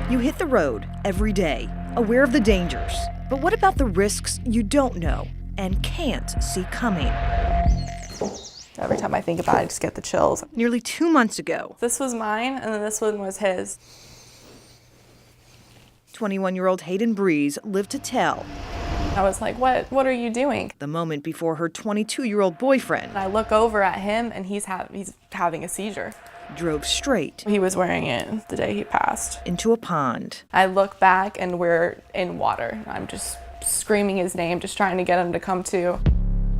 You hit the road every day, aware of the dangers. But what about the risks you don't know and can't see coming? Every time I think about it, I just get the chills. Nearly 2 months ago, This was mine, and then this one was his. 21-year-old Hayden Breeze lived to tell I was like, what are you doing? the moment before her 22-year-old boyfriend And I look over at him, and he's having a seizure. drove straight He was wearing it the day he passed. into a pond. I look back, and we're in water. I'm just screaming his name, just trying to get him to come to.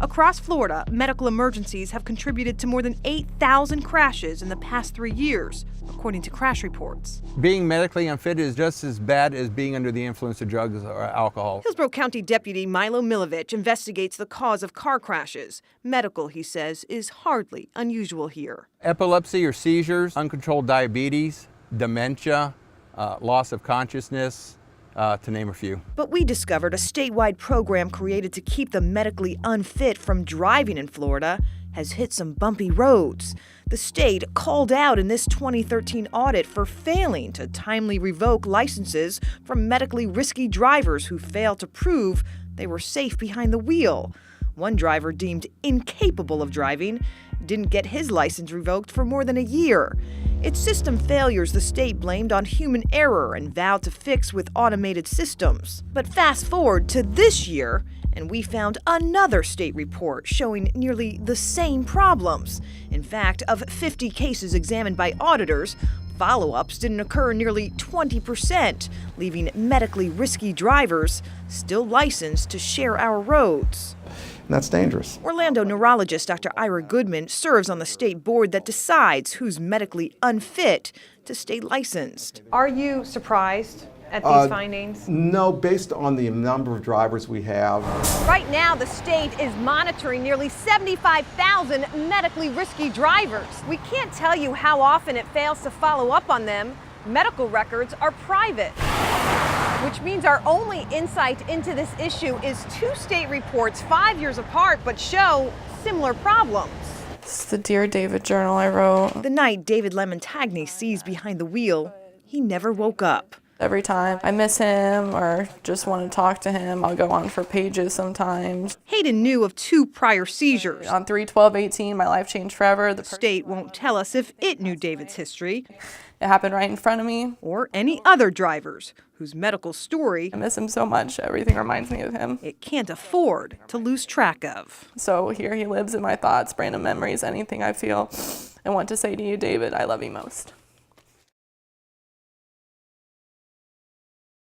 Across Florida, medical emergencies have contributed to more than 8,000 crashes in the past 3 years, according to crash reports. Being medically unfit is just as bad as being under the influence of drugs or alcohol. Hillsborough County Deputy Milo Milovich investigates the cause of car crashes. Medical, he says, is hardly unusual here. Epilepsy or seizures, uncontrolled diabetes, dementia, loss of consciousness, to name a few. But we discovered a statewide program created to keep the medically unfit from driving in Florida has hit some bumpy roads. The state called out in this 2013 audit for failing to timely revoke licenses from medically risky drivers who failed to prove they were safe behind the wheel. One driver deemed incapable of driving didn't get his license revoked for more than a year. It's system failures the state blamed on human error and vowed to fix with automated systems. But fast forward to this year, and we found another state report showing nearly the same problems. In fact, of 50 cases examined by auditors, follow-ups didn't occur in nearly 20%, leaving medically risky drivers still licensed to share our roads. And that's dangerous. Orlando neurologist Dr. Ira Goodman serves on the state board that decides who's medically unfit to stay licensed. Are you surprised at these findings? No, based on the number of drivers we have. Right now, the state is monitoring nearly 75,000 medically risky drivers. We can't tell you how often it fails to follow up on them. Medical records are private, which means our only insight into this issue is 2 state reports 5 years apart but show similar problems. This is the Dear David journal I wrote. The night David Lemon-Tagney sees behind the wheel, he never woke up. Every time I miss him or just want to talk to him, I'll go on for pages sometimes. Hayden knew of 2 prior seizures. On 3/12/18, my life changed forever. The State won't tell us if it knew David's history It happened right in front of me. or any other drivers whose medical story I miss him so much. Everything reminds me of him. it can't afford to lose track of. So here he lives in my thoughts, random memories, anything I feel. I want to say to you, David, I love you most.